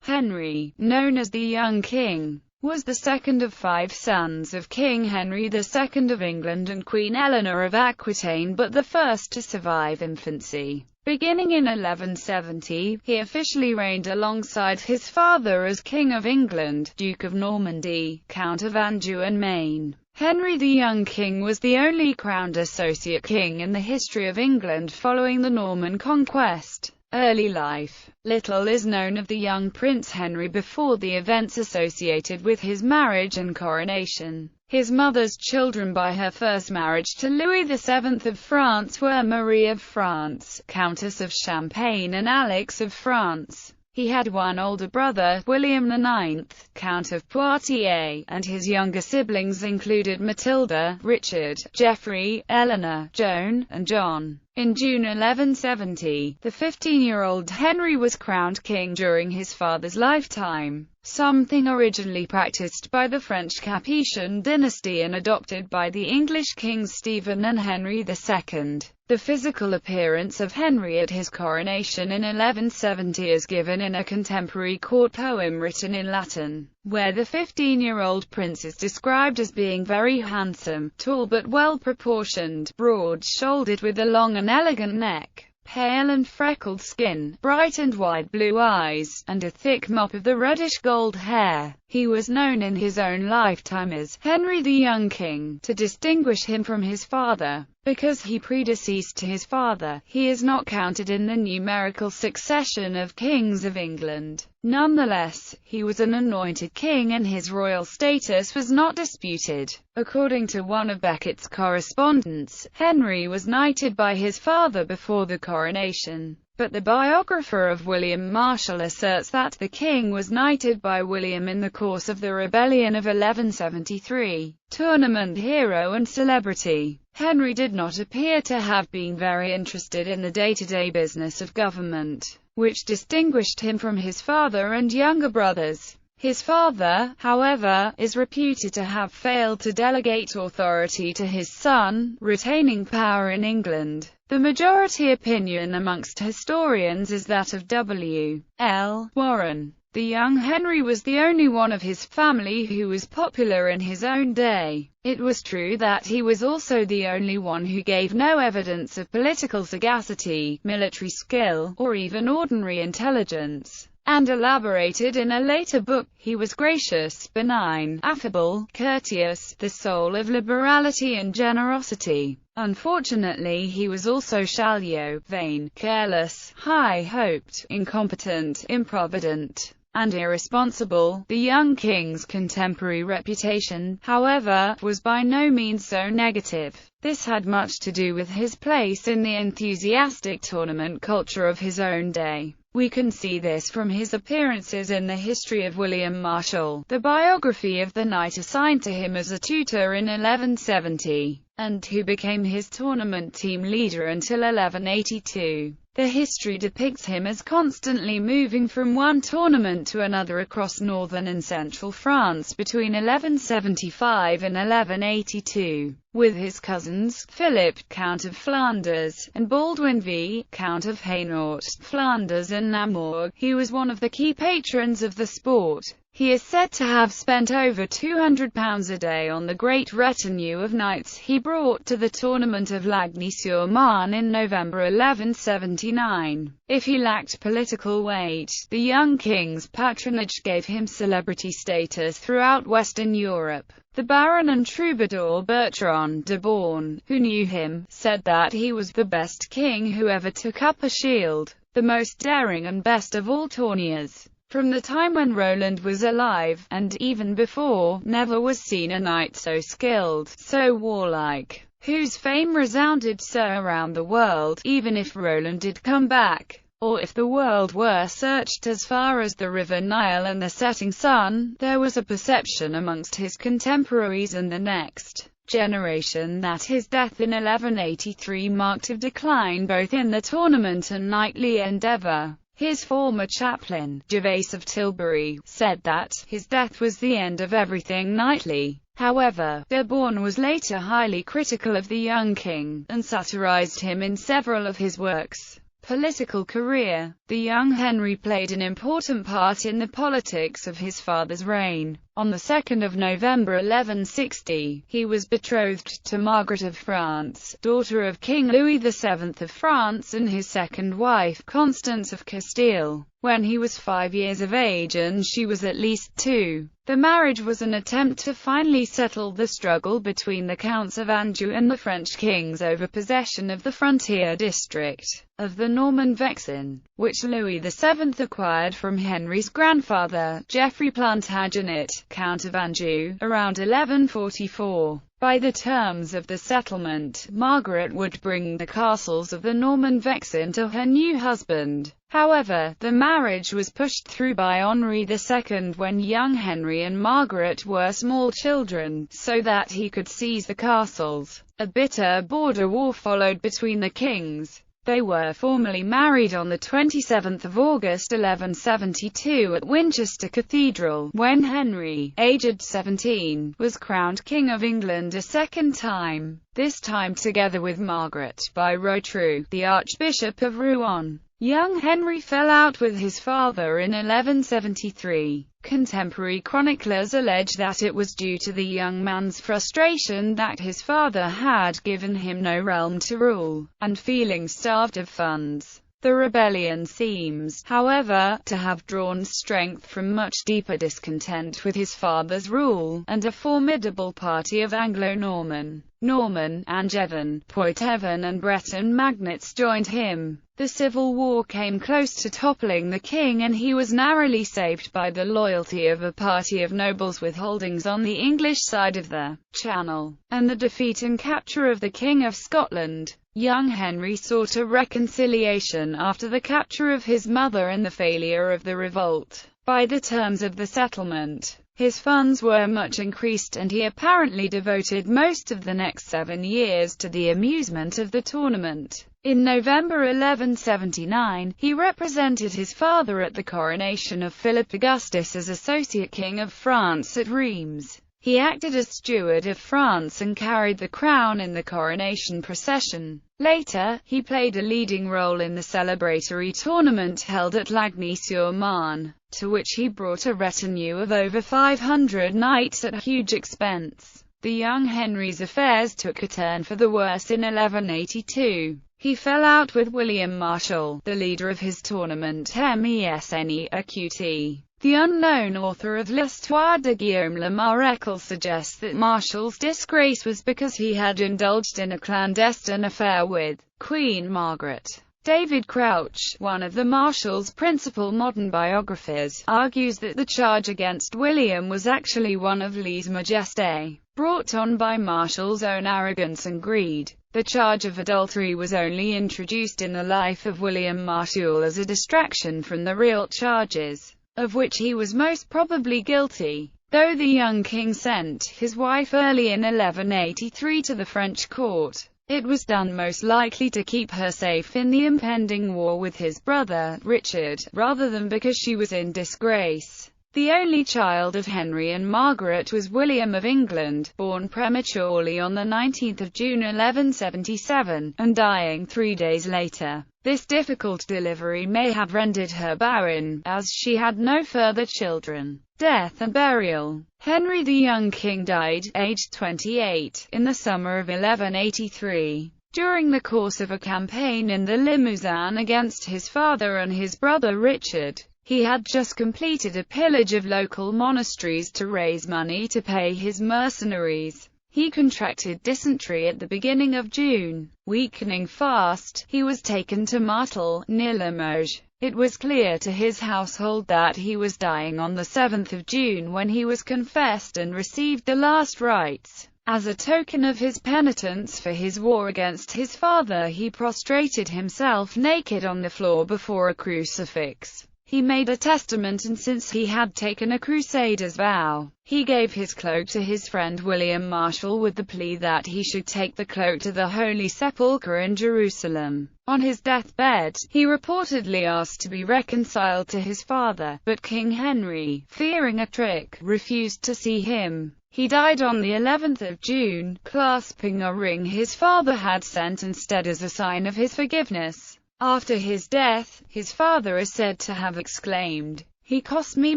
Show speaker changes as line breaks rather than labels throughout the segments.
Henry, known as the Young King, was the second of 5 sons of King Henry II of England and Queen Eleanor of Aquitaine, but the first to survive infancy. Beginning in 1170, he officially reigned alongside his father as King of England, Duke of Normandy, Count of Anjou and Maine. Henry the Young King was the only crowned associate king in the history of England following the Norman conquest. Early life. Little is known of the young Prince Henry before the events associated with his marriage and coronation. His mother's children by her first marriage to Louis VII of France were Marie of France, Countess of Champagne, and Alix of France. He had one older brother, William IX, Count of Poitiers, and his younger siblings included Matilda, Richard, Geoffrey, Eleanor, Joan, and John. In June 1170, the 15-year-old Henry was crowned king during his father's lifetime, something originally practiced by the French Capetian dynasty and adopted by the English kings Stephen and Henry II. The physical appearance of Henry at his coronation in 1170 is given in a contemporary court poem written in Latin, where the 15-year-old prince is described as being very handsome, tall but well-proportioned, broad-shouldered with a long and elegant neck, pale and freckled skin, bright and wide blue eyes, and a thick mop of the reddish-gold hair. He was known in his own lifetime as Henry the Young King, to distinguish him from his father. Because he predeceased his father, he is not counted in the numerical succession of kings of England. Nonetheless, he was an anointed king and his royal status was not disputed. According to one of Beckett's correspondents, Henry was knighted by his father before the coronation. But the biographer of William Marshall asserts that the king was knighted by William in the course of the rebellion of 1173. Tournament hero and celebrity. Henry did not appear to have been very interested in the day-to-day business of government, which distinguished him from his father and younger brothers. His father, however, is reputed to have failed to delegate authority to his son, retaining power in England. The majority opinion amongst historians is that of W. L. Warren. The young Henry was the only one of his family who was popular in his own day. It was true that he was also the only one who gave no evidence of political sagacity, military skill, or even ordinary intelligence. And elaborated in a later book, he was gracious, benign, affable, courteous, the soul of liberality and generosity. Unfortunately, he was also shallow, vain, careless, high-hoped, incompetent, improvident, and irresponsible. The young king's contemporary reputation, however, was by no means so negative. This had much to do with his place in the enthusiastic tournament culture of his own day. We can see this from his appearances in the History of William Marshall, the biography of the knight assigned to him as a tutor in 1170, and who became his tournament team leader until 1182. The history depicts him as constantly moving from one tournament to another across northern and central France between 1175 and 1182, with his cousins, Philip, Count of Flanders, and Baldwin V, Count of Hainault, Flanders and Namur. He was one of the key patrons of the sport. He is said to have spent over £200 a day on the great retinue of knights he brought to the tournament of Lagny-sur-Marne in November 1179. If he lacked political weight, the young king's patronage gave him celebrity status throughout Western Europe. The Baron and troubadour Bertrand de Born, who knew him, said that he was the best king who ever took up a shield, the most daring and best of all tourneurs. From the time when Roland was alive, and even before, never was seen a knight so skilled, so warlike, whose fame resounded so around the world. Even if Roland did come back, or if the world were searched as far as the River Nile and the setting sun, there was a perception amongst his contemporaries and the next generation that his death in 1183 marked a decline both in the tournament and knightly endeavour. His former chaplain, Gervase of Tilbury, said that his death was the end of everything knightly. However, de Born was later highly critical of the young king, and satirized him in several of his works. Political career. The young Henry played an important part in the politics of his father's reign. On the 2nd of November 1160, he was betrothed to Margaret of France, daughter of King Louis VII of France, and his second wife, Constance of Castile, when he was 5 years of age and she was at least 2. The marriage was an attempt to finally settle the struggle between the Counts of Anjou and the French kings over possession of the frontier district of the Norman Vexin, which Louis VII acquired from Henry's grandfather, Geoffrey Plantagenet, Count of Anjou, around 1144. By the terms of the settlement, Margaret would bring the castles of the Norman Vexin to her new husband. However, the marriage was pushed through by Henry II when young Henry and Margaret were small children, so that he could seize the castles. A bitter border war followed between the kings. They were formally married on the 27th of August 1172 at Winchester Cathedral, when Henry, aged 17, was crowned King of England a second time, this time together with Margaret, by Rotrou, the Archbishop of Rouen. Young Henry fell out with his father in 1173. Contemporary chroniclers allege that it was due to the young man's frustration that his father had given him no realm to rule, and feeling starved of funds. The rebellion seems, however, to have drawn strength from much deeper discontent with his father's rule, and a formidable party of Anglo-Norman, Norman, Angevin, Poitevin and Breton magnates joined him. The civil war came close to toppling the king, and he was narrowly saved by the loyalty of a party of nobles with holdings on the English side of the Channel, and the defeat and capture of the King of Scotland. Young Henry sought a reconciliation after the capture of his mother and the failure of the revolt. By the terms of the settlement, his funds were much increased, and he apparently devoted most of the next 7 years to the amusement of the tournament. In November 1179, he represented his father at the coronation of Philip Augustus as Associate King of France at Reims. He acted as steward of France and carried the crown in the coronation procession. Later, he played a leading role in the celebratory tournament held at Lagny-sur-Marne, to which he brought a retinue of over 500 knights at huge expense. The young Henry's affairs took a turn for the worse in 1182. He fell out with William Marshal, the leader of his tournament Mesne-Equity. The unknown author of L'Histoire de Guillaume le Maréchal suggests that Marshal's disgrace was because he had indulged in a clandestine affair with Queen Margaret. David Crouch, one of the Marshal's principal modern biographers, argues that the charge against William was actually one of lèse-majesté, brought on by Marshal's own arrogance and greed. The charge of adultery was only introduced in the life of William Marshal as a distraction from the real charges, of which he was most probably guilty. Though the young king sent his wife early in 1183 to the French court, it was done most likely to keep her safe in the impending war with his brother, Richard, rather than because she was in disgrace. The only child of Henry and Margaret was William of England, born prematurely on the 19th of June 1177, and dying 3 days later. This difficult delivery may have rendered her barren, as she had no further children. Death and burial. Henry the young king died, aged 28, in the summer of 1183. During the course of a campaign in the Limousin against his father and his brother Richard, he had just completed a pillage of local monasteries to raise money to pay his mercenaries. He contracted dysentery at the beginning of June. Weakening fast, he was taken to Martel, near Limoges. It was clear to his household that he was dying on the 7th of June when he was confessed and received the last rites. As a token of his penitence for his war against his father, he prostrated himself naked on the floor before a crucifix. He made a testament, and since he had taken a crusader's vow, he gave his cloak to his friend William Marshal with the plea that he should take the cloak to the Holy Sepulchre in Jerusalem. On his deathbed, he reportedly asked to be reconciled to his father, but King Henry, fearing a trick, refused to see him. He died on the 11th of June, clasping a ring his father had sent instead as a sign of his forgiveness. After his death, his father is said to have exclaimed, "He cost me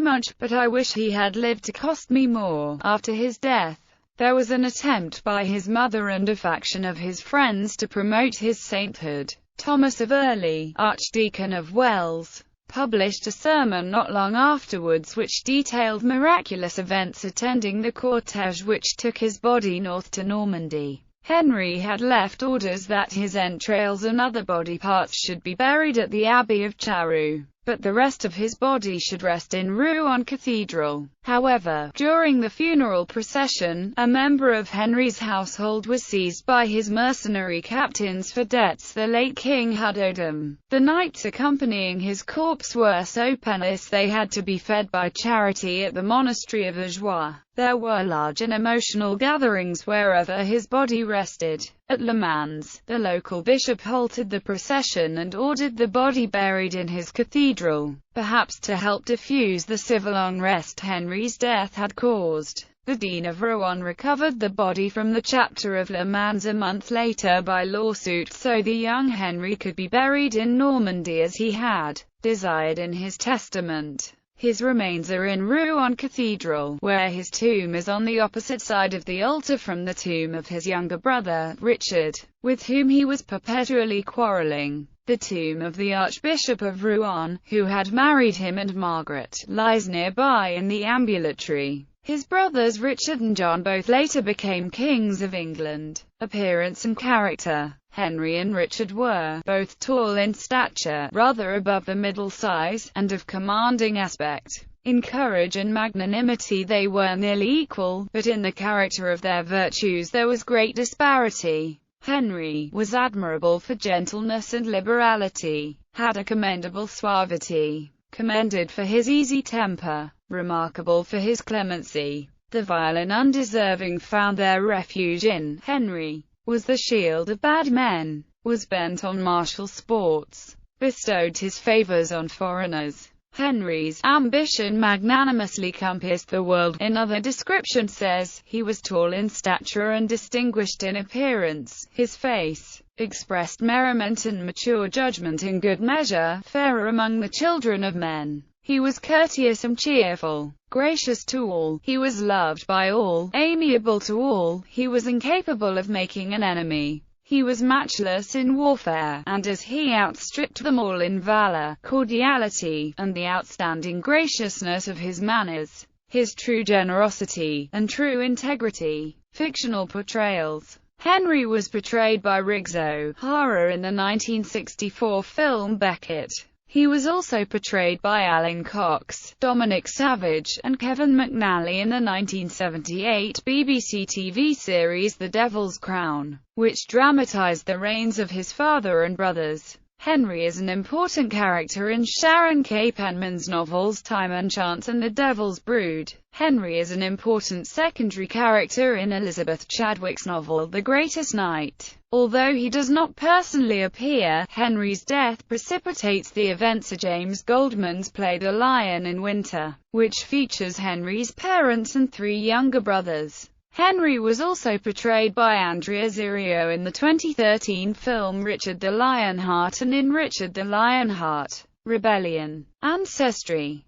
much, but I wish he had lived to cost me more." After his death, there was an attempt by his mother and a faction of his friends to promote his sainthood. Thomas of Early, Archdeacon of Wells, published a sermon not long afterwards which detailed miraculous events attending the cortege which took his body north to Normandy. Henry had left orders that his entrails and other body parts should be buried at the Abbey of Charroux, but the rest of his body should rest in Rouen Cathedral. However, during the funeral procession, a member of Henry's household was seized by his mercenary captains for debts the late king had owed them. The knights accompanying his corpse were so penniless they had to be fed by charity at the monastery of Ajoie. There were large and emotional gatherings wherever his body rested. At Le Mans, the local bishop halted the procession and ordered the body buried in his cathedral, perhaps to help diffuse the civil unrest Henry's death had caused. The Dean of Rouen recovered the body from the chapter of Le Mans a month later by lawsuit, so the young Henry could be buried in Normandy as he had desired in his testament. His remains are in Rouen Cathedral, where his tomb is on the opposite side of the altar from the tomb of his younger brother, Richard, with whom he was perpetually quarrelling. The tomb of the Archbishop of Rouen, who had married him and Margaret, lies nearby in the ambulatory. His brothers Richard and John both later became kings of England. Appearance and character. Henry and Richard were both tall in stature, rather above the middle size, and of commanding aspect. In courage and magnanimity they were nearly equal, but in the character of their virtues there was great disparity. Henry was admirable for gentleness and liberality, had a commendable suavity, commended for his easy temper, remarkable for his clemency. The vile and undeserving found their refuge in Henry, was the shield of bad men, was bent on martial sports, bestowed his favors on foreigners. Henry's ambition magnanimously compassed the world. Another description says, he was tall in stature and distinguished in appearance. His face expressed merriment and mature judgment in good measure, fairer among the children of men. He was courteous and cheerful, gracious to all, he was loved by all, amiable to all, he was incapable of making an enemy. He was matchless in warfare, and as he outstripped them all in valor, cordiality, and the outstanding graciousness of his manners, his true generosity, and true integrity. Fictional portrayals. Henry was portrayed by Riggs O'Hara in the 1964 film Beckett. He was also portrayed by Alan Cox, Dominic Savage, and Kevin McNally in the 1978 BBC TV series The Devil's Crown, which dramatized the reigns of his father and brothers. Henry is an important character in Sharon K. Penman's novels Time and Chance and The Devil's Brood. Henry is an important secondary character in Elizabeth Chadwick's novel The Greatest Night. Although he does not personally appear, Henry's death precipitates the events of James Goldman's play The Lion in Winter, which features Henry's parents and three younger brothers. Henry was also portrayed by Andrea Ziriou in the 2013 film Richard the Lionheart and in Richard the Lionheart: Rebellion. Ancestry.